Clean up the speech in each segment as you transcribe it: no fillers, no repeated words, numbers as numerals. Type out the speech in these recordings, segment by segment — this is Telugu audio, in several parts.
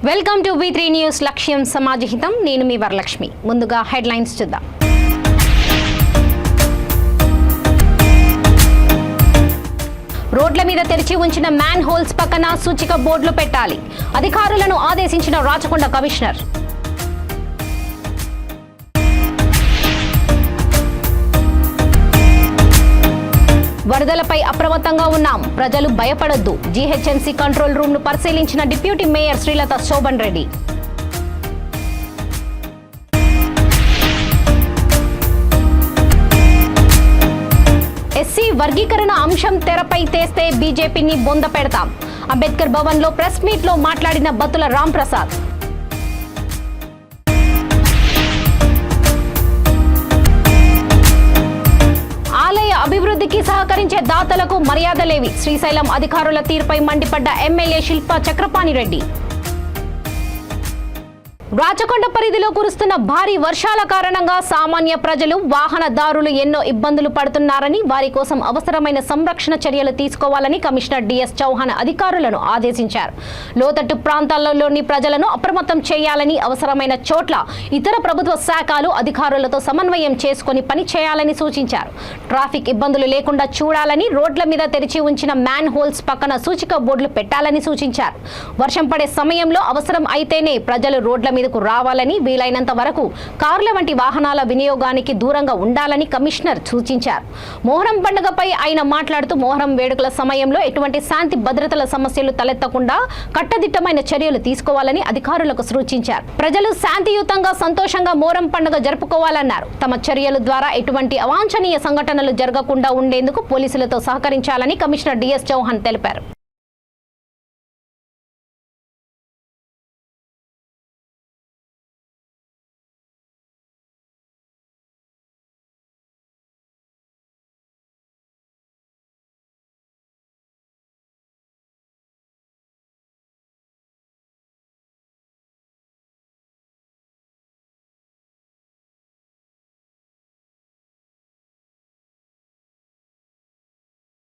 వెల్కమ్ టు V3 న్యూస్ లక్ష్యం సమాజహితం. నేను మీ వరలక్ష్మి. ముందుగా హెడ్లైన్స్ చూద్దాం. రోడ్ల మీద తెరిచి ఉంచిన మ్యాన్ హోల్స్ పక్కన సూచిక బోర్డులు పెట్టాలి. అధికారులను ఆదేశించిన రాచకొండ కమిషనర్. వరదలపై అప్రమత్తంగా ఉన్నాం, ప్రజలు భయపడొద్దు. జీహెచ్ఎంసీ కంట్రోల్ రూమ్ ను పరిశీలించిన deputy mayor Srilatha Shobhan Reddy. SC వర్గీకరణ అంశం తెరపై తెస్తే బీజేపీని బొంద పెడతాం. అంబేద్కర్ భవన్ లో ప్రెస్ మీట్ లో మాట్లాడిన బత్తుల రాంప్రసాద్. ఆలయ అభివృద్ధికి సహకరించే దాతలకు మర్యాదలేవి. శ్రీశైలం అధికారుల తీరుపై మండిపడ్డ ఎమ్మెల్యే శిల్పా చక్రపాణి రెడ్డి. రాచకొండ పరిధిలో కురుస్తున్న భారీ వర్షాల కారణంగా సామాన్య ప్రజలు, వాహనదారులు ఎన్నో ఇబ్బందులు పడుతున్నారని, వారి కోసం అవసరమైన సంరక్షణ చర్యలు తీసుకోవాలని కమిషనర్ డిఎస్ చౌహాన్ అధికారులను ఆదేశించారు. లోతట్టు ప్రాంతాల్లోని ప్రజలను అప్రమత్తం చేయాలని, అవసరమైన చోట్ల ఇతర ప్రభుత్వ శాఖలు అధికారులతో సమన్వయం చేసుకుని పని చేయాలని సూచించారు. ట్రాఫిక్ ఇబ్బందులు లేకుండా చూడాలని, రోడ్ల మీద తెరిచి ఉంచిన మ్యాన్ హోల్స్ పక్కన సూచిక బోర్డులు పెట్టాలని సూచించారు. వర్షం పడే సమయంలో అవసరం అయితేనే ప్రజలు రోడ్ల మీదకు రావాలని, వీలైనంత వరకు కార్ల వంటి వాహనాల వినియోగానికి దూరంగా ఉండాలని కమిషనర్ సూచించారు. మొహరం పండుగపై ఆయన మాట్లాడుతూ, మొహరం వేడుకల సమయంలో ఎటువంటి శాంతి భద్రతల సమస్యలు తలెత్తకుండా కట్టదిట్టమైన చర్యలు తీసుకోవాలని అధికారులకు సూచించారు. ప్రజలు శాంతియుతంగా, సంతోషంగా మొహరం పండుగ జరుపుకోవాలన్నారు. తమ చర్యల ద్వారా ఎటువంటి అవాంఛనీయ సంఘటనలు జరగకుండా ఉండేందుకు పోలీసులతో సహకరించాలని కమిషనర్ డిఎస్ చౌహాన్ తెలిపారు.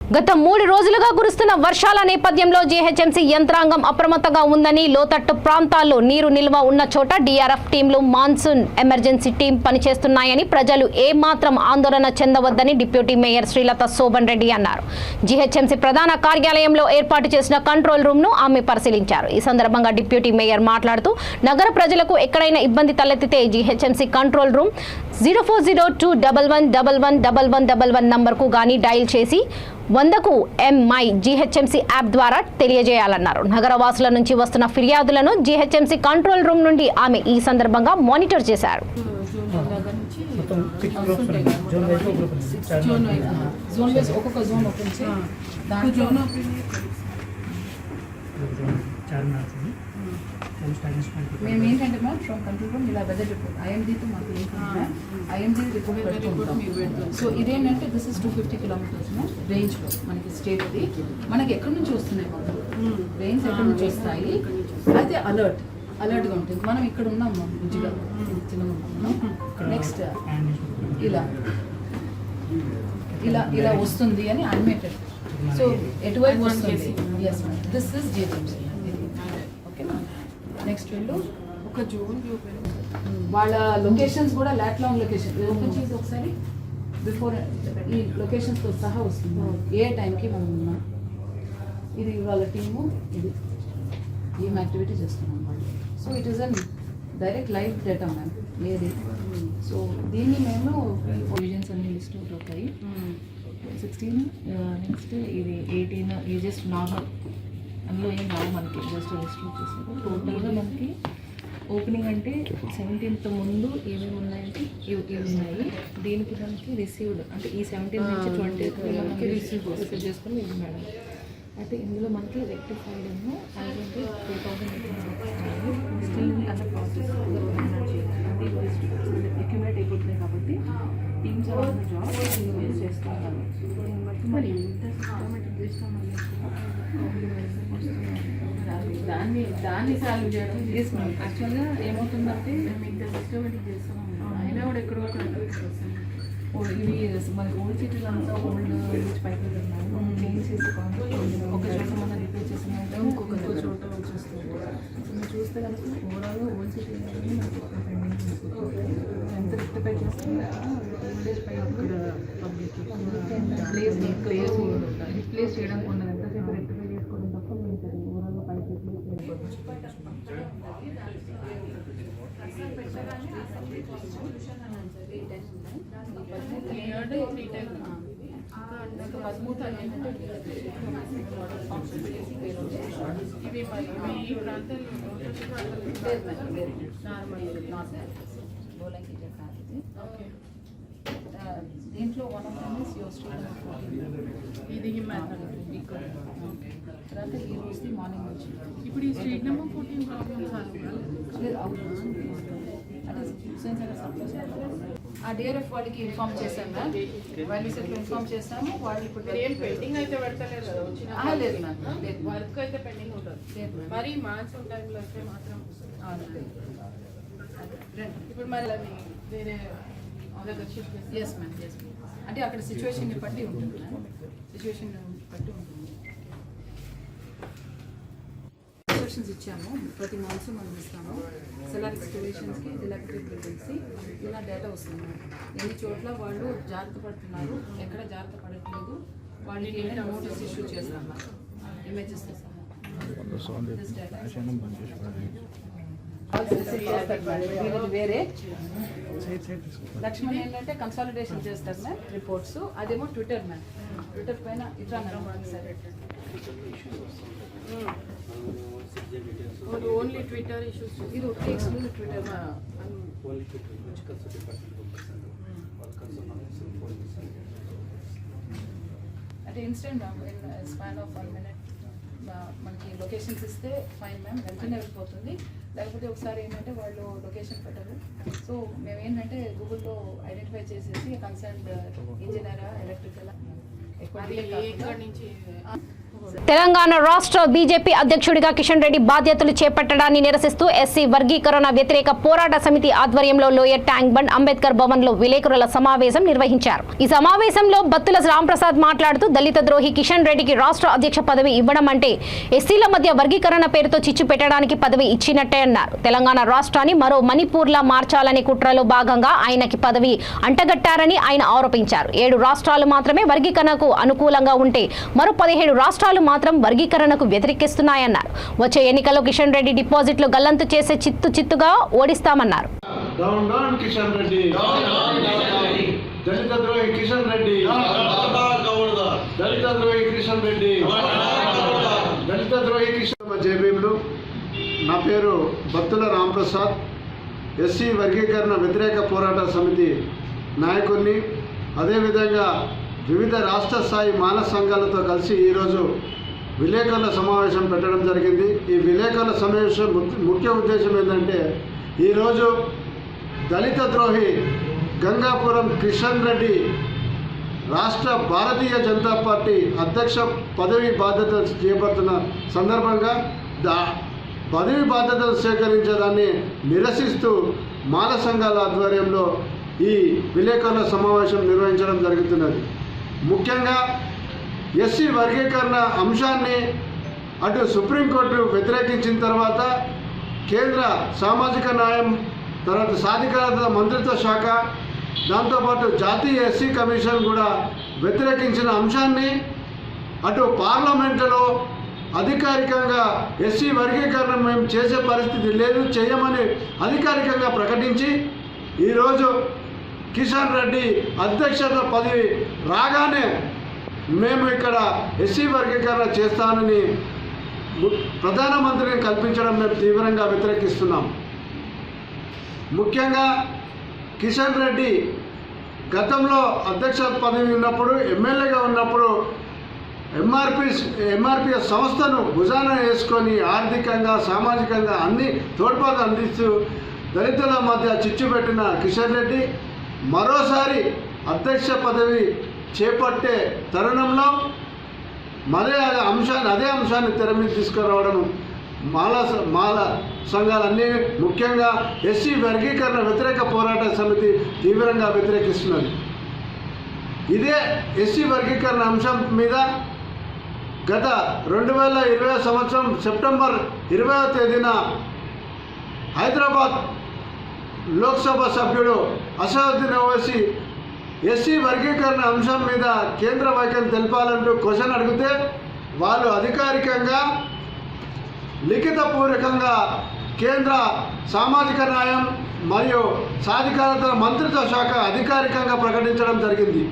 గత 3 రోజులుగా కురుస్తున్న వర్షాల నేపథ్యంలో జీహెచ్ఎంసీ యంత్రాంగం అప్రమత్తంగా ఉందని, లోతట్టు ప్రాంతాల్లో నీరు నిల్వ ఉన్న చోట డీఆర్ఎఫ్ టీంలు, మాన్సూన్ ఎమర్జెన్సీ టీం పనిచేస్తున్నాయని, ప్రజలు ఏమాత్రం ఆందోళన చెందవద్దని డిప్యూటీ మేయర్ శ్రీలత శోభన్ రెడ్డి అన్నారు. జీహెచ్ఎంసీ ప్రధాన కార్యాలయంలో ఏర్పాటు చేసిన కంట్రోల్ రూమ్ ను ఆమె పరిశీలించారు. ఈ సందర్భంగా డిప్యూటీ మేయర్ మాట్లాడుతూ, నగర ప్రజలకు ఎక్కడైనా ఇబ్బంది తలెత్తితే జీహెచ్ఎంసీ కంట్రోల్ రూమ్ 0402111111 నంబర్కు గానీ డయల్ చేసి 100కు MY జీహెచ్ఎంసీ యాప్ ద్వారా తెలియజేయాలన్నారు. నగరవాసుల నుంచి వస్తున్న ఫిర్యాదులను జీహెచ్ఎంసీ కంట్రోల్ రూమ్ నుండి ఆమె ఈ సందర్భంగా మానిటర్ చేశారు. మేము ఏంటంటే మ్యామ్ ఫ్రమ్ కంట్రోల్ రూమ్ ఇలా వెదర్ రిపోర్ట్ ఐఎండీతో మాకు ఐఎండీ రిపోర్ట్ పెడుతుంటాం. సో ఇదేంటంటే దిస్ ఇస్ 250 కిలోమీటర్స్ రేంజ్లో మనకి స్టేట్ది. మనకి ఎక్కడి నుంచి వస్తున్నాయి మొత్తం రేంజ్ ఎక్కడి నుంచి వస్తాయి, అయితే అలర్ట్గా ఉంటుంది. మనం ఇక్కడ ఉన్నాం మంచిగా చిన్నగా ఉన్నాం. నెక్స్ట్ ఇలా ఇలా ఇలా వస్తుంది అని అడ్మిటెడ్. సో ఎటువైపు వస్తుంది, yes ma'am this is GHMC. ఓకేనా, నెక్స్ట్ వెళ్ళు ఒక జోన్ వాళ్ళ లొకేషన్స్ కూడా లాంగ్ లొకేషన్ ఓపెన్ చేసి ఒకసారి బిఫోర్ ఈ లొకేషన్స్తో సహా వస్తుంది ఏ టైంకి మనం ఉన్నాం. ఇది వాళ్ళ టీము, ఇది ఏం యాక్టివిటీ చేస్తున్నాం వాళ్ళు. So it is an direct live data ma'am ఏది. సో దీన్ని మేము ప్రొవిజన్స్ అన్ని లిస్ట్ అవుట్ అవుతాయి. 16 నెక్స్ట్ ఇది 18 ఇది జస్ట్ నార్మల్, అందులో ఏం రావు మనకి, జస్ట్ రిజిస్టర్ చేసారు. టోటల్గా మనకి ఓపెనింగ్ అంటే 17th ముందు ఏమేమి ఉన్నాయంటే ఇవి ఉన్నాయి. దీనికి దానికి రిసీవ్డ్ అంటే ఈ 17 నుంచి 20th మనకి రిసీవ్ చేసుకొని ఇది మేడం. అయితే ఇందులో మనకి రెక్టిఫైడ్ ఏమో 2000 స్టిల్ అంత ప్రాసెస్ అక్యుములేట్ అయిపోతున్నాయి. కాబట్టి టీమ్స్ జాబ్ యూజ్ చేస్తున్నారు. దీన్ని బట్టి మరి ఎంత సిస్టమేటిక్ చేస్తామని దాన్ని సాల్వ్ చేయడం తీసుకున్నాం. యాక్చువల్గా ఏమవుతుందంటే మేము ఇంత సిస్టమేటిక్ చేస్తున్నాం, అయినా కూడా ఎక్కడో ఒకటి ఇవి మన ఓల్డ్ సిటీలో అంతా ఓల్డ్ రీచ్ పైకి క్లీన్ చేసి ఒక చోట మనం రిపేర్ చేసినట్టు ఇంకొక చోట వచ్చేస్తుంది. చూస్తే కనుక ఓవరాల్గా ఓల్డ్ సిటీ ఎంత రెక్టిఫై చేస్తుంది రిప్లేస్ చేయడం ఉన్నది ఎంతసేపు రెక్టిఫై చేసుకోవడం తప్ప మీకు ఓవరాల్గా పైకి దీంట్లో one of them is your street ఇది తర్వాత ఈ రోజుది మార్నింగ్ వచ్చి ఇప్పుడు ఈ స్ట్రీట్ నెంబర్ 14 ప్రాబ్లమ్స్ లేదు అవుతుంది అంటే సెన్సర్ సప్లై ఆ డిఆర్ఎఫ్ వాళ్ళకి ఇన్ఫార్మ్ చేశాను మ్యామ్ వాళ్ళు సెట్లు ఇన్ఫార్మ్ చేస్తాము వాళ్ళు ఇప్పుడు ఏం పెండింగ్ అయితే పెడతలేదు కదా వచ్చిన లేదు మ్యామ్ లేదు వర్క్ అయితే పెండింగ్ ఉంటుంది మరి మాన్సూన్ టైంలో అయితే మాత్రం ఇప్పుడు మరి అది వేరే ఎస్ మ్యామ్ అంటే అక్కడ సిచ్యువేషన్ బట్టి ఉంటుంది మ్యామ్ సిచ్యువేషన్ బట్టి ఉంటుంది ఇన్స్ట్రక్షన్స్ ఇచ్చాము ప్రతి మాన్సూన్ మనం ఇస్తాము సెలార్ ఎక్స్కవేషన్స్కి డిలాబిటెడ్ బిల్డింగ్స్కి ఇలా డేటా వస్తుంది ఎన్ని చోట్ల వాళ్ళు జాగ్రత్త పడుతున్నారు ఎక్కడ జాగ్రత్త పడట్లేదు వాళ్ళకి ఏమైనా నోటీస్ ఇష్యూ చేస్తాం ఇమేజెస్ వేరే లక్ష్మణ్ ఏంటంటే కన్సాలిడేషన్ చేస్తారు మ్యామ్ రిపోర్ట్స్ అదేమో ట్విట్టర్ మ్యామ్ ట్విట్టర్ పైన ఇట్లా సరే ఓన్లీ ట్విట్టర్ ఇష్యూస్ ఇది ఎక్స్క్లూజివ్ ట్విట్టర్ అంటే instant ma'am in span of 1 minute మనకి లొకేషన్స్ ఇస్తే ఫైన్ మ్యామ్ వెంటనే వెళ్ళిపోతుంది లేకపోతే ఒకసారి ఏంటంటే వాళ్ళు లొకేషన్ పెట్టరు సో మేము ఏంటంటే గూగుల్లో ఐడెంటిఫై చేసేసి కన్సర్న్ ఇంజనీర్ ఎలక్ట్రికల్ ఎక్కడి నుంచి తెలంగాణ రాష్ట్ర బీజేపీ అధ్యక్షుడిగా కిషన్ రెడ్డి బాధ్యతలు చేపట్టడాన్ని నిరసిస్తూ ఎస్సీ వర్గీకరణ వ్యతిరేక పోరాట సమితి ఆధ్వర్యంలో lower tank bund Ambedkar Bhavan లో విలేకరుల సమావేశం నిర్వహించారు. ఈ సమావేశంలో బత్తుల రాంప్రసాద్ మాట్లాడుతూ దళిత ద్రోహి కిషన్ రెడ్డికి రాష్ట్ర అధ్యక్ష పదవి ఇవ్వడం అంటే ఎస్సీల మధ్య వర్గీకరణ పేరుతో చిచ్చు పెట్టడానికి పదవి ఇచ్చినట్టే అన్నారు. తెలంగాణ రాష్ట్రాన్ని మరో మణిపూర్లా మార్చాలనే కుట్రలో భాగంగా ఆయనకి పదవి అంటగట్టారని ఆయన ఆరోపించారు. 7 రాష్ట్రాలు మాత్రమే వర్గీకరణకు అనుకూలంగా ఉంటే మరో 17 రాష్ట్రాలు మాత్రం వర్గీకరణకు వ్యతిరేకిస్తున్నాయన్నారు. వచ్చే ఎన్నికల్లో కిషన్ రెడ్డి డిపాజిట్లు గల్లంతు చేసే చిత్తుగా ఓడిస్తామన్నారు. నా పేరు బత్తుల రాంప్రసాద్, ఎస్సీ వర్గీకరణ వ్యతిరేక పోరాట సమితి నాయకుడిని. అదేవిధంగా వివిధ రాష్ట్ర స్థాయి మానవ సంఘాలతో కలిసి ఈరోజు విలేకరుల సమావేశం పెట్టడం జరిగింది. ఈ విలేకరుల సమావేశం ముఖ్య ఉద్దేశం ఏంటంటే ఈరోజు దళిత ద్రోహి గంగాపురం కిషన్ రెడ్డి రాష్ట్ర భారతీయ జనతా పార్టీ అధ్యక్ష పదవి బాధ్యతలు చేపడుతున్న సందర్భంగా పదవి బాధ్యతలు స్వీకరించేదాన్ని నిరసిస్తూ మాల సంఘాల ఆధ్వర్యంలో ఈ విలేకరుల సమావేశం నిర్వహించడం జరుగుతున్నది. ముఖ్యంగా ఎస్సీ వర్గీకరణ అంశాన్ని అటు సుప్రీంకోర్టు వ్యతిరేకించిన తర్వాత కేంద్ర సామాజిక న్యాయం, తర్వాత సాధికారత మంత్రిత్వ శాఖ, దాంతోపాటు జాతీయ ఎస్సీ కమిషన్ కూడా వ్యతిరేకించిన అంశాన్ని అటు పార్లమెంటులో అధికారికంగా ఎస్సీ వర్గీకరణ మేము చేసే పరిస్థితి లేదు, చేయమని అధికారికంగా ప్రకటించి ఈరోజు కిషన్ రెడ్డి అధ్యక్షత పదవి రాగానే మేము ఇక్కడ ఎస్సీ వర్గీకరణ చేస్తానని ప్రధానమంత్రిని కల్పించడం మేము తీవ్రంగా వ్యతిరేకిస్తున్నాం. ముఖ్యంగా కిషన్ రెడ్డి గతంలో అధ్యక్ష పదవి ఉన్నప్పుడు, ఎమ్మెల్యేగా ఉన్నప్పుడు ఎంఆర్పిఎస్ సంస్థను భుజాన వేసుకొని ఆర్థికంగా సామాజికంగా అన్ని తోడ్పాటు అందిస్తూ దళితుల మధ్య చిచ్చు పెట్టిన కిషన్ రెడ్డి మరోసారి అధ్యక్ష పదవి చేపట్టే తరుణంలో అదే అంశాన్ని తెర మీద తీసుకురావడం మాల సంఘాలన్నీ, ముఖ్యంగా ఎస్సీ వర్గీకరణ వ్యతిరేక పోరాట సమితి తీవ్రంగా వ్యతిరేకిస్తున్నది. ఇదే ఎస్సీ వర్గీకరణ అంశం మీద గత 2020 సంవత్సరం సెప్టెంబర్ 20వ తేదీన హైదరాబాద్ లోక్సభ సభ్యుడు అసదుద్దీన్ ఓవైసీ ఎస్సీ వర్గీకరణ అంశం మీద కేంద్ర వైఖరి తెలపాలంటూ క్వశ్చన్ అడిగితే వాళ్ళు అధికారికంగా లిఖితపూర్వకంగా కేంద్ర సామాజిక న్యాయం మరియు సాధికారత మంత్రిత్వ శాఖ అధికారికంగా ప్రకటించడం జరిగింది.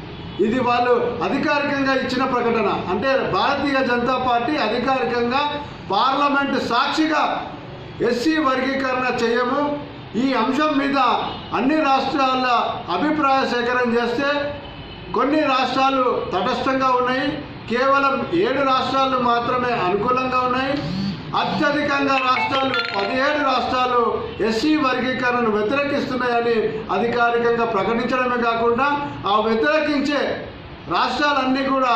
ఇది వాళ్ళు అధికారికంగా ఇచ్చిన ప్రకటన. అంటే భారతీయ జనతా పార్టీ అధికారికంగా పార్లమెంటు సాక్షిగా ఎస్సీ వర్గీకరణ చేయము, ఈ అంశం మీద అన్ని రాష్ట్రాల అభిప్రాయ సేకరణ చేస్తే కొన్ని రాష్ట్రాలు తటస్థంగా ఉన్నాయి, కేవలం 7 రాష్ట్రాలు మాత్రమే అనుకూలంగా ఉన్నాయి. అత్యధికంగా రాష్ట్రాలు 17 రాష్ట్రాలు ఎస్సీ వర్గీకరణను వ్యతిరేకిస్తున్నాయని అధికారికంగా ప్రకటించడమే కాకుండా ఆ వ్యతిరేకించే రాష్ట్రాలన్నీ కూడా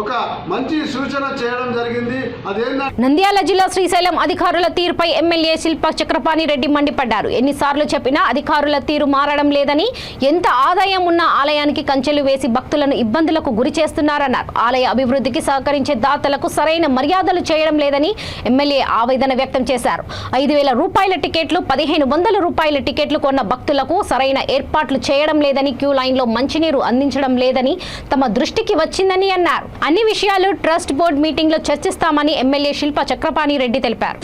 ఒక మంచి సూచన చేయడం జరిగింది. అదేంటంటే నంద్యాల జిల్లా శ్రీశైలం అధికారుల తీరుపై ఎమ్మెల్యే శిల్ప చక్రపాణి రెడ్డి మండిపడ్డారు. ఎన్నిసార్లు చెప్పినా అధికారుల తీరు మారడం లేదని, ఎంత ఆదాయం ఉన్న ఆలయానికి కంచెలు వేసి భక్తులను ఇబ్బందులకు గురి చేస్తున్నారన్నారు. ఆలయ అభివృద్ధికి సహకరించే దాతలకు సరైన మర్యాదలు చేయడం లేదని ఎమ్మెల్యే ఆవేదన వ్యక్తం చేశారు. 5,000 రూపాయల టికెట్లు, 1,500 రూపాయల టికెట్లు కొన్న భక్తులకు సరైన ఏర్పాట్లు చేయడం లేదని, క్యూ లైన్లో మంచినీరు అందించడం లేదని తమ దృష్టికి వచ్చిందని అన్నారు. అన్ని విషయాలు ట్రస్ట్ బోర్డు మీటింగ్లో చర్చిస్తామని ఎమ్మెల్యే శిల్ప చక్రపాణి రెడ్డి తెలిపారు.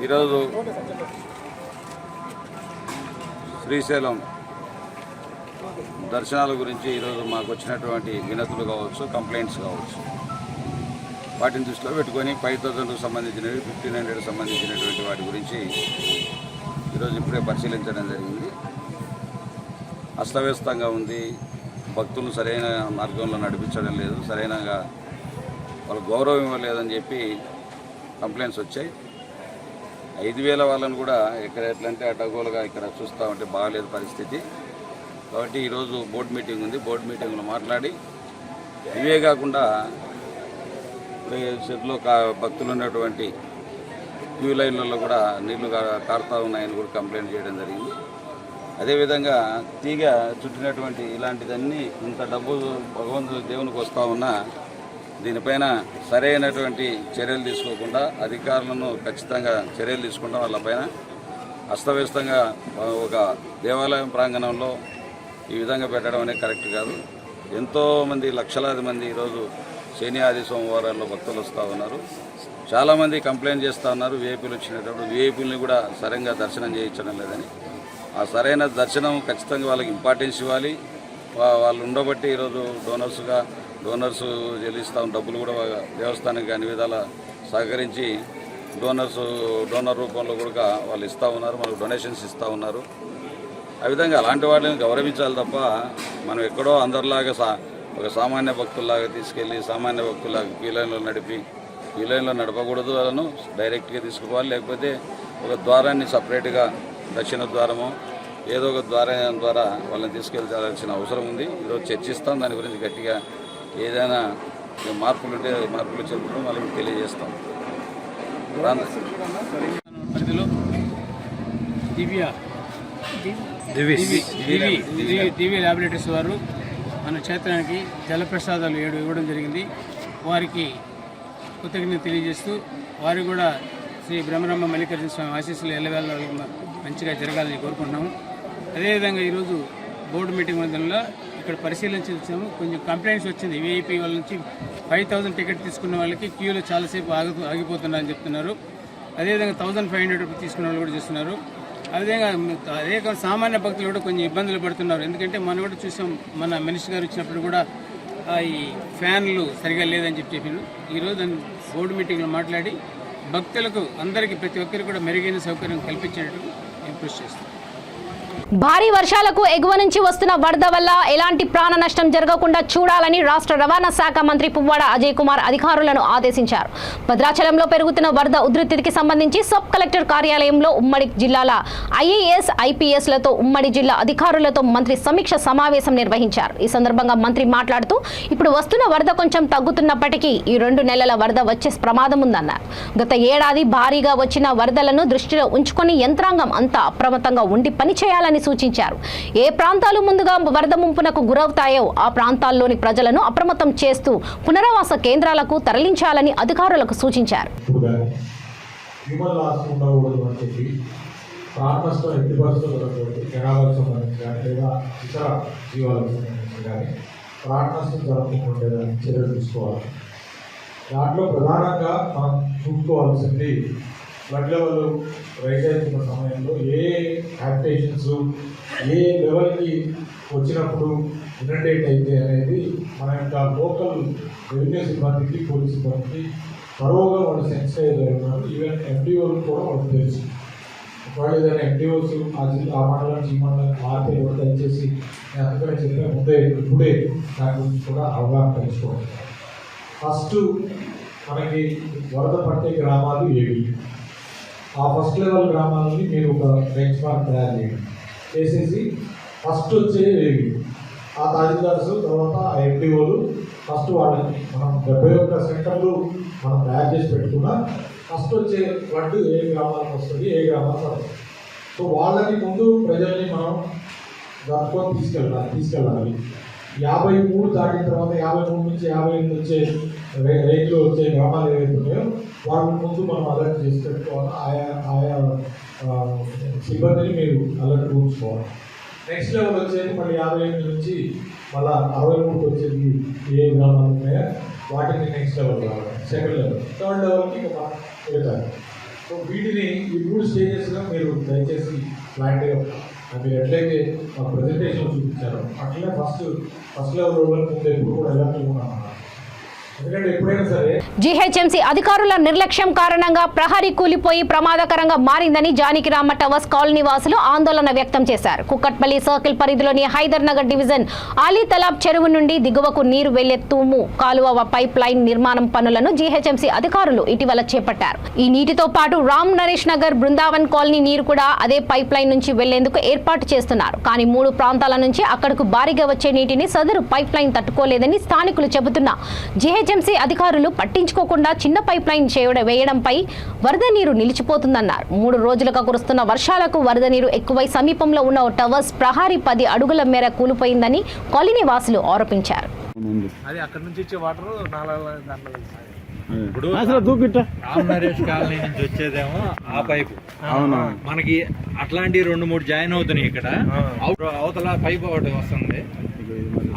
ఈరోజు శ్రీశైలం దర్శనాల గురించి ఈరోజు మాకు వచ్చినటువంటి వినతులు కావచ్చు, కంప్లైంట్స్ కావచ్చు, వాటిని దృష్టిలో పెట్టుకొని 5,000కు సంబంధించినవి, 1,500కు సంబంధించినటువంటి వాటి గురించి ఈరోజు ఇప్పుడే పరిశీలించడం జరిగింది. అస్తవ్యస్తంగా ఉంది, భక్తులు సరైన మార్గంలో నడిపించడం లేదు, సరైనగా వాళ్ళు గౌరవం ఇవ్వలేదని చెప్పి కంప్లైంట్స్ వచ్చాయి. 5,000 వాళ్ళని కూడా ఇక్కడ ఎట్లంటే అడ్డగోలుగా ఇక్కడ చూస్తూ ఉంటే బాగాలేదు పరిస్థితి. కాబట్టి ఈరోజు బోర్డు మీటింగ్ ఉంది, బోర్డు మీటింగ్లో మాట్లాడి ఇవే కాకుండా షెడ్లో భక్తులు ఉన్నటువంటి క్యూ లైన్లలో కూడా నీళ్లు కారుతూ ఉన్నాయని కూడా కంప్లైంట్ చేయడం జరిగింది. అదేవిధంగా తీగ చుట్టినటువంటి ఇలాంటిదన్నీ ఇంత డబ్బు భగవంతుడు దేవునికి వస్తూ ఉన్నా దీనిపైన సరైనటువంటి చర్యలు తీసుకోకుండా అధికారులను ఖచ్చితంగా చర్యలు తీసుకుంటాం. వాళ్ళపైన అస్తవ్యస్తంగా ఒక దేవాలయం ప్రాంగణంలో ఈ విధంగా పెట్టడం అనేది కరెక్ట్ కాదు. ఎంతోమంది లక్షలాది మంది ఈరోజు శని ఆది సోమవారాల్లో భక్తులు వస్తూ ఉన్నారు. చాలామంది కంప్లైంట్ చేస్తూ ఉన్నారు, వీఐపీలు వచ్చినప్పుడు వీఐపీలని కూడా సరైన దర్శనం చేయించడం లేదని. ఆ సరైన దర్శనం ఖచ్చితంగా వాళ్ళకి ఇంపార్టెన్స్ ఇవ్వాలి. వాళ్ళు ఉండబట్టి ఈరోజు డోనర్స్ చెల్లిస్తాం, డబ్బులు కూడా దేవస్థానానికి అన్ని విధాల సహకరించి డోనర్ రూపంలో కూడా వాళ్ళు ఇస్తూ ఉన్నారు, మనకు డొనేషన్స్ ఇస్తూ ఉన్నారు. ఆ విధంగా అలాంటి వాళ్ళని గౌరవించాలి తప్ప మనం ఎక్కడో అందరిలాగా ఒక సామాన్య భక్తుల్లాగా తీసుకెళ్ళి సామాన్య భక్తుల్లాగా క్యూ లైన్లో నడపకూడదు. వాళ్ళను డైరెక్ట్గా తీసుకుపోవాలి, లేకపోతే ఒక ద్వారాన్ని సపరేట్గా దక్షిణ ద్వారమో ఏదో ఒక ద్వారా వాళ్ళని తీసుకెళ్ళాల్సిన అవసరం ఉంది. ఈరోజు చర్చిస్తాం, దాని గురించి గట్టిగా ఏదైనా మార్పులు ఉంటే మార్పులు చెప్పుకుంటాం, వాళ్ళకి తెలియజేస్తాం. పరిధిలో దివ్య ల్యాబొరేటరీస్ వారు మన క్షేత్రానికి జలప్రసాదాలు 7 ఇవ్వడం జరిగింది. వారికి కృతజ్ఞత తెలియజేస్తూ వారు కూడా శ్రీ బ్రహ్మరమ్మ మల్లికార్జున స్వామి ఆశీస్సులు ఎల్లవేళ మంచిగా జరగాలని కోరుకుంటున్నాము. అదేవిధంగా ఈరోజు బోర్డు మీటింగ్ మధ్యలో ఇక్కడ పరిశీలించి వచ్చాము. కొంచెం కంప్లైంట్స్ వచ్చింది. వీఐపీ వాళ్ళ నుంచి 5,000 టికెట్ తీసుకున్న వాళ్ళకి క్యూలో చాలాసేపు ఆగిపోతున్నారని చెప్తున్నారు. అదేవిధంగా 1,500 రూపాయలు తీసుకున్న వాళ్ళు కూడా చేస్తున్నారు. అదే సామాన్య భక్తులు కూడా కొంచెం ఇబ్బందులు పడుతున్నారు. ఎందుకంటే మనం కూడా చూసాం, మన మినిస్టర్ గారు వచ్చినప్పుడు కూడా ఈ ఫ్యాన్లు సరిగా లేదని చెప్పారు. ఈరోజు బోర్డు మీటింగ్లో మాట్లాడి భక్తులకు అందరికీ ప్రతి ఒక్కరికి కూడా మెరుగైన సౌకర్యం కల్పించేటట్టు నేను కృషి చేస్తాను. భారీ వర్షాలకు ఎగువ నుంచి వస్తున్న వరద వల్ల ఎలాంటి ప్రాణ నష్టం జరగకుండా చూడాలని రాష్ట్ర రవాణా శాఖ మంత్రి పువ్వాడ అజయ్ కుమార్ అధికారులను ఆదేశించారు. భద్రాచలంలో పెరుగుతున్న వరద ఉధృతికి సంబంధించి సబ్ కలెక్టర్ కార్యాలయంలో ఉమ్మడి జిల్లాల ఐఏఎస్ ఐపీఎస్లతో ఉమ్మడి జిల్లా అధికారులతో మంత్రి సమీక్ష సమావేశం నిర్వహించారు. ఈ సందర్భంగా మంత్రి మాట్లాడుతూ ఇప్పుడు వస్తున్న వరద కొంచెం తగ్గుతున్నప్పటికీ ఈ 2 నెలల వరద వచ్చే ప్రమాదం ఉందన్నారు. గత ఏడాది భారీగా వచ్చిన వరదలను దృష్టిలో ఉంచుకొని యంత్రాంగం అంతా అప్రమత్తంగా ఉండి పనిచేయాలని సూచించారు. ఏ ప్రాంతాలు ముందుగా వరద ముంపునకు గురవుతాయో ఆ ప్రాంతాల్లోని ప్రజలను అప్రమత్తం చేస్తూ పునరావాస కేంద్రాలకు తరలించాలని అధికారులకు సూచించారు. దాంట్లో ప్రధానంగా మనం చూసుకోవాల్సింది ఫ్లడ్ లెవెల్ రైజ్ అవుతున్న సమయంలో ఏ హ్యాబిటేషన్స్ ఏ లెవెల్కి వచ్చినప్పుడు ఇనడేట్ అయితే అనేది మన యొక్క లోకల్ రెవెన్యూ సిబ్బందికి పోలీస్ సిబ్బందికి మరోగా వాళ్ళు సెన్సిటైజ్ అయి ఉన్నారు. ఈవెన్ ఎండిఓలు కూడా వాళ్ళకి తెలుసు. ఒకవేళ ఏదైనా ఎండిఓస్ ఆ మండలం ఈ మండలం మారితే కూడా దయచేసి నేను అందుకని చెప్పే ముందే ఇప్పుడే దాని గురించి కూడా అవగాహన తెలుసుకోవాలి. ఫస్ట్ మనకి వరద పట్టే గ్రామాలు ఏవి, ఆ ఫస్ట్ లెవెల్ గ్రామాలని మీరు ఒక బెంచ్ మార్క్ తయారు చేసేసి ఫస్ట్ వచ్చేవి ఆ తహసీల్దార్స్ తర్వాత ఆ ఎండిఓలు ఫస్ట్ వాళ్ళకి మనం 71 సెంటర్లు మనం తయారు చేసి పెట్టుకున్నా ఫస్ట్ వచ్చే ఫ్లడ్ ఏ గ్రామాలకు వస్తుంది ఏ గ్రామాలకు వస్తుంది. సో వాళ్ళని ముందు ప్రజల్ని మనం దాటుకొని తీసుకెళ్ళాలి. 53 దాటిన తర్వాత 53 నుంచి 58 వచ్చే రేంజ్లో వచ్చే గ్రామాలు ఏవైతే ఉన్నాయో వాళ్ళ ముందు మనం అలర్ట్ చేసి పెట్టుకోవాలి. ఆయా సిబ్బందిని మీరు అలర్ట్ ఉంచుకోవాలి. నెక్స్ట్ లెవెల్ వచ్చేది మళ్ళీ 58 నుంచి మళ్ళీ 63 వచ్చేది ఏ గ్రామాలు ఉన్నాయో వాటిని నెక్స్ట్ లెవెల్ కావాలి. సెకండ్ లెవెల్, థర్డ్ లెవెల్కి ఇంకా వెళ్తారు. సో వీటిని ఈ 3 స్టేజెస్గా మీరు దయచేసి ఫ్లాట్గా మీరు ఎట్లయితే మా ప్రజెంటేషన్ చూపించారో అట్లనే ఫస్ట్ లెవెల్ ముందు ఎప్పుడు కూడా ఎలాంటి ఉన్నాం. ఎందుకంటే ఎప్పుడైనా సరే జీహెచ్ఎంసీ అధికారుల నిర్లక్ష్యం కారణంగా ప్రహరీ కూలిపోయి ప్రమాదకరంగా మారిందని జానకిరామ టవర్స్ కాలనీ వాసులు ఆందోళన వ్యక్తం చేశారు. కుక్కట్పల్లి సర్కిల్ పరిధిలోని హైదర్ నగర్ డివిజన్ అలీ తలాబ్ చెరువు నుండి దిగువకు నీరు వెళ్లే తూము కాలువ పైప్ లైన్ నిర్మాణం పనులను జీహెచ్ఎంసీ అధికారులు ఇటీవల చేపట్టారు. ఈ నీటితో పాటు రామ్ నరేష్ నగర్ బృందావన్ కాలనీ నీరు కూడా అదే పైప్ లైన్ నుంచి వెళ్లేందుకు ఏర్పాటు చేస్తున్నారు. కానీ 3 ప్రాంతాల నుంచి అక్కడకు భారీగా వచ్చే నీటిని సదరు పైప్ లైన్ తట్టుకోలేదని స్థానికులు చెబుతున్నా జీహెచ్ఎంసీ అధికారులు పట్టించుకోకుండా చిన్న పైప్ లైన్ వేయడంపై వరద నీరు నిలిచిపోతుందన్నారు. 3 రోజులుగా కురుస్తున్న వర్షాలకు వరద నీరు ఎక్కువై సమీపంలో ఉన్న టవర్స్ ప్రహారీ 10 అడుగుల మేర కూలిపోయిందని కాలనీ వాసులు ఆరోపించారు. అది అక్కడ నుంచి వచ్చే వాటర్ ఇప్పుడు రామ్ నరేష్ కాలనీ నుంచి వచ్చేదేమో ఆ పైపు మనకి అట్లాంటి 2-3 జాయిన్ అవుతున్నాయి. ఇక్కడ అవతల పైప్ ఒకటి వస్తుంది,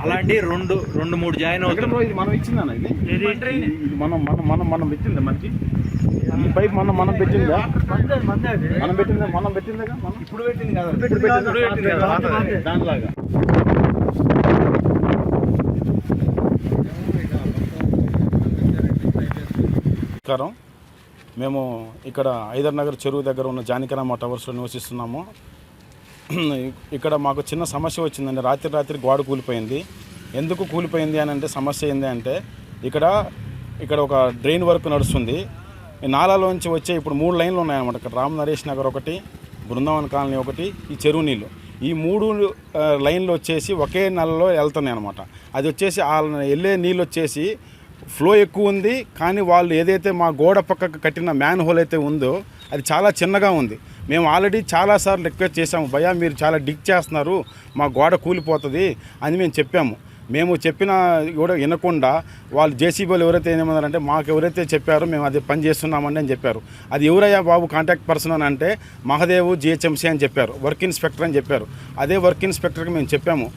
అలాంటి 2-3 జాయిన్ అవుతున్నాయి. ఇది మనం ఇచ్చిందన్న, ఇది మనం పెట్టిందా మనకి ఈ పైప్ మనం పెట్టిందా మనం పెట్టిందా ఇప్పుడు పెట్టింది కదా దానిలాగా. నమస్కారం. మేము ఇక్కడ హైదర్ నగర్ చెరువు దగ్గర ఉన్న జానకిరామ టవర్స్లో నివసిస్తున్నాము. ఇక్కడ మాకు చిన్న సమస్య వచ్చిందండి. రాత్రి గోడ కూలిపోయింది. ఎందుకు కూలిపోయింది అని అంటే సమస్య ఏంటి అంటే ఇక్కడ ఒక డ్రైన్ వర్క్ నడుస్తుంది. ఈ నాలాలోంచి వచ్చే ఇప్పుడు 3 లైన్లు ఉన్నాయన్నమాట. ఇక్కడ రామ్ నరేష్ నగర్ ఒకటి, బృందావన్ కాలనీ ఒకటి, ఈ చెరువు నీళ్ళు, ఈ 3 లైన్లు వచ్చేసి ఒకే నెలలో వెళ్తున్నాయి అనమాట. అది వచ్చేసి ఆ వెళ్ళే నీళ్ళు వచ్చేసి ఫ్లో ఎక్కువ ఉంది. కానీ వాళ్ళు ఏదైతే మా గోడ పక్కకు కట్టిన మ్యాన్ హోల్ అయితే ఉందో అది చాలా చిన్నగా ఉంది. మేము ఆల్రెడీ చాలాసార్లు రిక్వెస్ట్ చేసాము, భయ్యా మీరు చాలా డిగ్ చేస్తున్నారు, మా గోడ కూలిపోతుంది అని మేము చెప్పాము. మేము చెప్పిన కూడా వినకుండా వాళ్ళు జేసీబీలు ఎవరైతే ఏమన్నారంటే మాకు ఎవరైతే చెప్పారో మేము అది పని చేస్తున్నామండి అని చెప్పారు. అది ఎవరయ్యా బాబు కాంటాక్ట్ పర్సన్ అని అంటే మహదేవ్ జిహెచ్ఎంసీ అని చెప్పారు, వర్క్ ఇన్స్పెక్టర్ అని చెప్పారు. అదే వర్క్ ఇన్స్పెక్టర్కి మేము చెప్పాము,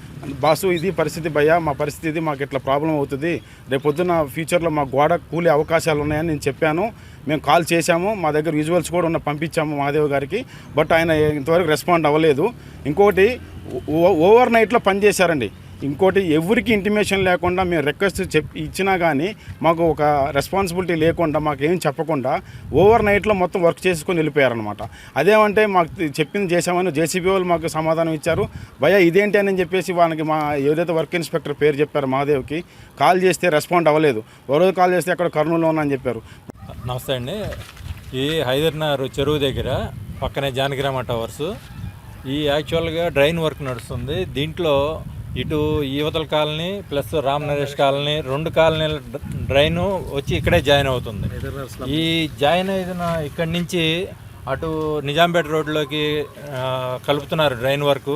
బాసు ఇది పరిస్థితి భయ్యా, మా పరిస్థితి ఇది, మాకు ఇట్లా ప్రాబ్లం అవుతుంది, రేపొద్దున ఫ్యూచర్లో మా గోడ కూలే అవకాశాలు ఉన్నాయని నేను చెప్పాను. మేము కాల్ చేశాము, మా దగ్గర విజువల్స్ కూడా పంపించాము మహాదేవ్ గారికి. బట్ ఆయన ఇంతవరకు రెస్పాండ్ అవ్వలేదు. ఇంకోటి ఓవర్ నైట్లో పనిచేశారండి. ఇంకోటి ఎవరికి ఇంటిమేషన్ లేకుండా మేము రిక్వెస్ట్ ఇచ్చినా కానీ మాకు ఒక రెస్పాన్సిబిలిటీ లేకుండా మాకు ఏం చెప్పకుండా ఓవర్ నైట్లో మొత్తం వర్క్ చేసుకొని వెళ్ళిపోయారనమాట. అదేమంటే మాకు చెప్పింది చేసామని జేసీబీ వాళ్ళు మాకు సమాధానం ఇచ్చారు. భయ్యా ఇదేంటి అని చెప్పేసి వాళ్ళకి మా ఏదైతే వర్క్ ఇన్స్పెక్టర్ పేరు చెప్పారు మహాదేవ్కి, కాల్ చేస్తే రెస్పాండ్ అవ్వలేదు. రోజు కాల్ చేస్తే అక్కడ కర్నూలులో ఉన్నా అని చెప్పారు. నమస్తే అండి. ఈ హైదర్నగర్ చెరువు దగ్గర పక్కనే జానకిరామ టవర్స్, ఈ యాక్చువల్గా డ్రైన్ వర్క్ నడుస్తుంది. దీంట్లో ఇటు యువతల colony plus Ram Naresh colony 2 కాలనీల డ్రైను వచ్చి ఇక్కడే జాయిన్ అవుతుంది. ఈ జాయిన్ అయిన ఇక్కడి నుంచి అటు నిజాంపేట రోడ్లోకి కలుపుతున్నారు డ్రైన్ వర్క్.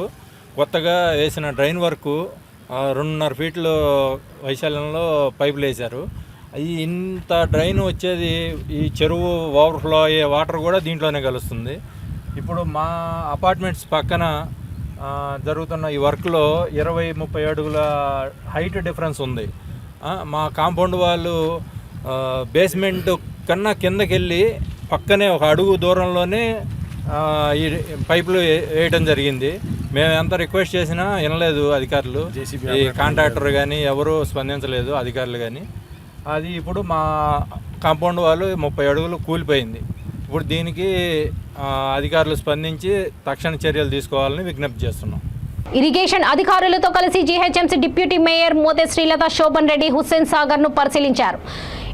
కొత్తగా వేసిన డ్రైన్ వర్క్ 2.5 ఫీట్లు వైశాల్యంలో పైపులు వేశారు. ఇంత డ్రైన్ వచ్చేది ఈ చెరువు ఓవర్ఫ్లో అయ్యే వాటర్ కూడా దీంట్లోనే కలుస్తుంది. ఇప్పుడు మా అపార్ట్మెంట్స్ పక్కన జరుగుతున్న ఈ వర్క్లో 20-30 అడుగుల హైట్ డిఫరెన్స్ ఉంది. మా కాంపౌండ్ వాళ్ళు బేస్మెంట్ కన్నా కిందకి వెళ్ళి పక్కనే 1 అడుగు దూరంలోనే ఈ పైపులు వేయడం జరిగింది. మేము ఎంత రిక్వెస్ట్ చేసినా వినలేదు అధికారులు, ఈ కాంట్రాక్టర్ కానీ ఎవరు స్పందించలేదు అధికారులు కానీ. అది ఇప్పుడు మా కాంపౌండ్ వాళ్ళు 30 అడుగులు కూలిపోయింది. ఇప్పుడు దీనికి అధికారులు స్పందించి తక్షణ చర్యలు తీసుకోవాలని విజ్ఞప్తి చేస్తున్నాం. ఇరిగేషన్ అధికారులతో కలిసి GHMC deputy mayor Mothe Srilatha Shobhan Reddy Hussain Sagar ను పరిశీలించారు.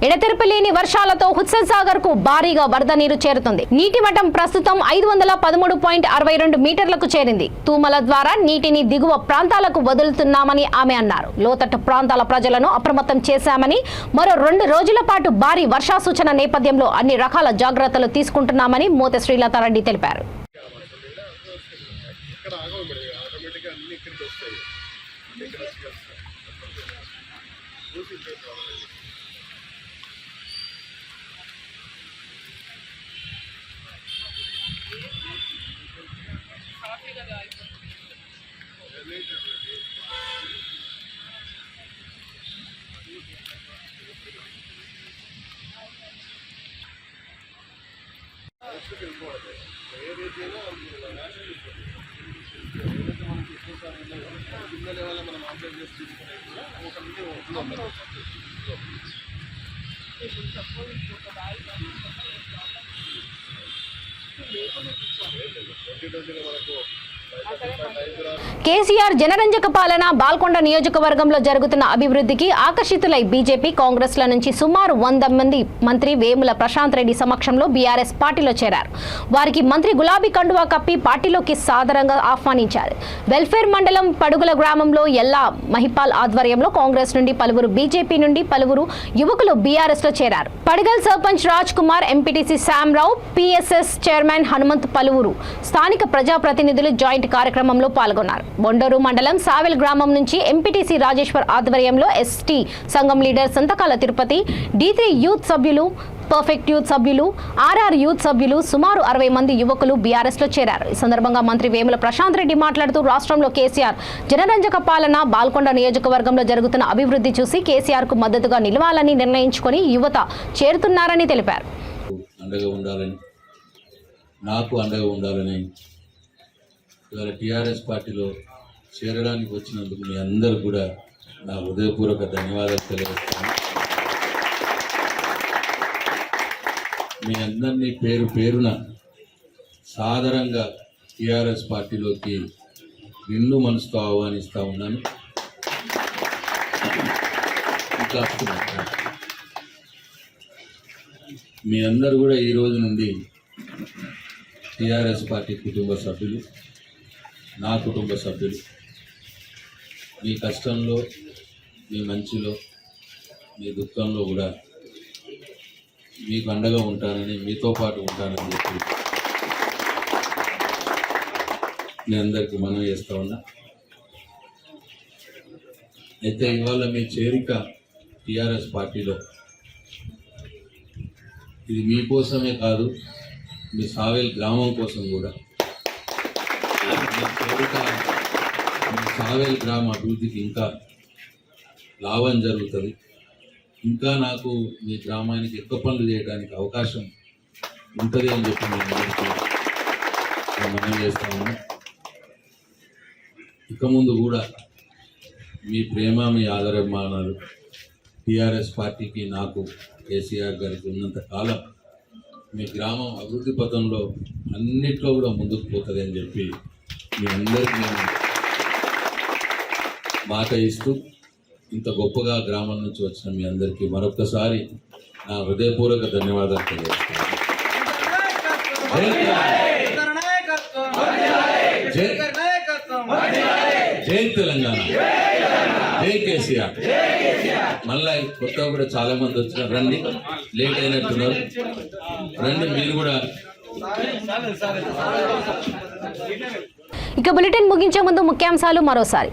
ఎడతెరిపి లేని వర్షాలతో హుస్సేన్ సాగర్ కు భారీగా వరద నీరు చేరుతుంది. నీటి మట్టం ప్రస్తుతం 513.62 మీటర్లకు చేరింది. తూమల ద్వారా నీటిని దిగువ ప్రాంతాలకు వదులుతున్నామని ఆమె అన్నారు. లోతట్టు ప్రాంతాల ప్రజలను అప్రమత్తం చేశామని, మరో 2 రోజుల పాటు భారీ వర్షా సూచన నేపథ్యంలో అన్ని రకాల జాగ్రత్తలు తీసుకుంటున్నామని మోతే శ్రీలత రెడ్డి తెలిపారు. కేసీఆర్ జనరంజక పాలన బాల్కొండ నియోజకవర్గంలో జరుగుతున్న అభివృద్ధికి ఆకర్షితులై బీజేపీ, కాంగ్రెస్ల నుంచి సుమారు 100 మంది మంత్రి వేముల ప్రశాంత్ రెడ్డి సమక్షంలో బీఆర్ఎస్ పార్టీలో చేరారు. వారికి మంత్రి గులాబీ కండువా కప్పి పార్టీలోకి సాదరంగా ఆహ్వానించారు. వెల్ఫేర్ మండలం పడుగుల గ్రామంలో ఎల్లా మహిపాల్ ఆధ్వర్యంలో కాంగ్రెస్ నుండి పలువురు, బీజేపీ నుండి పలువురు యువకులు బీఆర్ఎస్ లో చేరారు. Padagal sarpanch Raj Kumar, MPTC Shyamarao, PSS chairman Hanumanth, పలువురు స్థానిక ప్రజాప్రతినిధులు జాయింట్ కార్యక్రమంలో పాల్గొన్నారు. బొండూరు మండలం సావెల్ గ్రామం నుంచి ఎంపీటీసీ రాజేశ్వర్ ఆధ్వర్యంలో ఎస్టీ సంఘం లీడర్ సంతకాల తిరుపతి, D3 యూత్ సభ్యులు, పర్ఫెక్ట్ యూత్ సభ్యులు, ఆర్ఆర్ యూత్ సభ్యులు సుమారు 60 మంది యువకులు బీఆర్ఎస్ లో చేరారు. ఈ సందర్భంగా మంత్రి వేముల ప్రశాంత్ రెడ్డి మాట్లాడుతూ రాష్ట్రంలో కేసీఆర్ జనరంజక పాలన, బాల్కొండ నియోజకవర్గంలో జరుగుతున్న అభివృద్ధి చూసి కేసీఆర్ కు మద్దతుగా నిలవాలని నిర్ణయించుకొని యువత చేరుతున్నారని తెలిపారు. నాకు అండగా ఉండాలని ఇవాళ టీఆర్ఎస్ పార్టీలో చేరడానికి వచ్చినందుకు మీ అందరూ కూడా నా హృదయపూర్వక ధన్యవాదాలు తెలియజేస్తాను. మీ అందరినీ పేరు పేరున సాదరంగా టీఆర్ఎస్ పార్టీలోకి నిండు మనసుతో ఆహ్వానిస్తూ ఉన్నాను. ఇంకా మీ అందరూ కూడా ఈ రోజు నుండి టీఆర్ఎస్ పార్టీ కుటుంబ సభ్యులు, నా కుటుంబ సభ్యులు. మీ కష్టంలో, మీ మంచిలో, మీ దుఃఖంలో కూడా మీకు అండగా ఉంటానని, మీతో పాటు ఉంటానని చెప్పి మీ అందరికీ మనవి చేస్తూ ఉన్నా. అయితే ఇవాళ మీ చేరిక టీఆర్ఎస్ పార్టీలో ఇది మీకోసమే కాదు, మీ సావేల్ గ్రామం కోసం కూడా. మీ సావేల్ గ్రామ అభివృద్ధికి ఇంకా లాభం జరుగుతుంది. ఇంకా నాకు మీ గ్రామానికి ఎక్కువ పనులు చేయడానికి అవకాశం ఉంటుంది అని చెప్పి నేను మనం చేస్తాము. ఇక ముందు కూడా మీ ప్రేమ, మీ ఆదరాభిమానాలు టీఆర్ఎస్ పార్టీకి, నాకు, కేసీఆర్ గారికి ఉన్నంత కాలం మీ గ్రామం అభివృద్ధి పథంలో అన్నిట్లో కూడా ముందుకు పోతుంది అని చెప్పి మీ అందరికీ నేను మాట ఇస్తూ, ఇంత గొప్పగా గ్రామం నుంచి వచ్చిన మీ అందరికీ మరొక్కసారి నా హృదయపూర్వక ధన్యవాదాలు తెలియజేస్తున్నాను. జై తెలంగాణ, జై కేసీఆర్. మళ్ళా కొత్తగా కూడా చాలా మంది వచ్చినారు. రండి, లేట్ అయినట్టున్నారు, రండి మీరు కూడా. ఇక బులెటిన్ ముగించే ముందు ముఖ్యాంశాలు మరోసారి.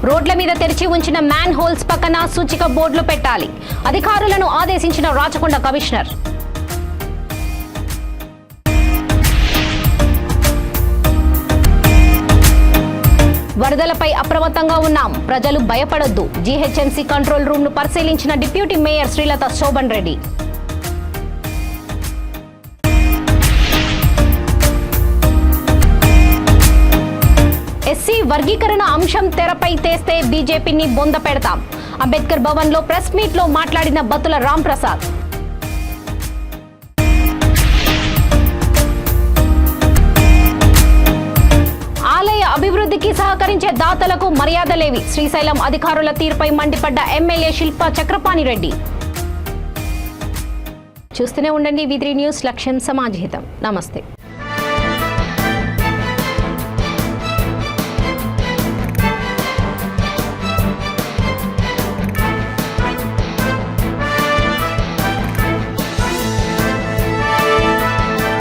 రోడ్ల మీద తెరిచి ఉంచిన మ్యాన్ హోల్స్ పక్కన సూచిక బోర్డులు పెట్టాలి, అధికారులను ఆదేశించిన రాచకొండ కమిషనర్. వరదలపై అప్రమత్తంగా ఉన్నాం, ప్రజలు భయపడొద్దు. జీహెచ్ఎంసీ కంట్రోల్ రూమ్ ను పరిశీలించిన deputy mayor Srilatha Shobhan Reddy. SC వర్గీకరణ అంశం తెరపై తెస్తే బీజేపీని బొంద పెడతాం. అంబేద్కర్ భవన్ లో ప్రెస్ మీట్ లో మాట్లాడిన బత్తుల రాంప్రసాద్. ఆలయ అభివృద్ధికి సహకరించే దాతలకు మర్యాదలేవి, శ్రీశైలం అధికారుల తీరుపై మండిపడ్డ ఎమ్మెల్యే శిల్పా చక్రపాణి రెడ్డి. చూస్తూనే ఉండండి V3 న్యూస్, లక్ష్యం సమాజహితం. నమస్తే.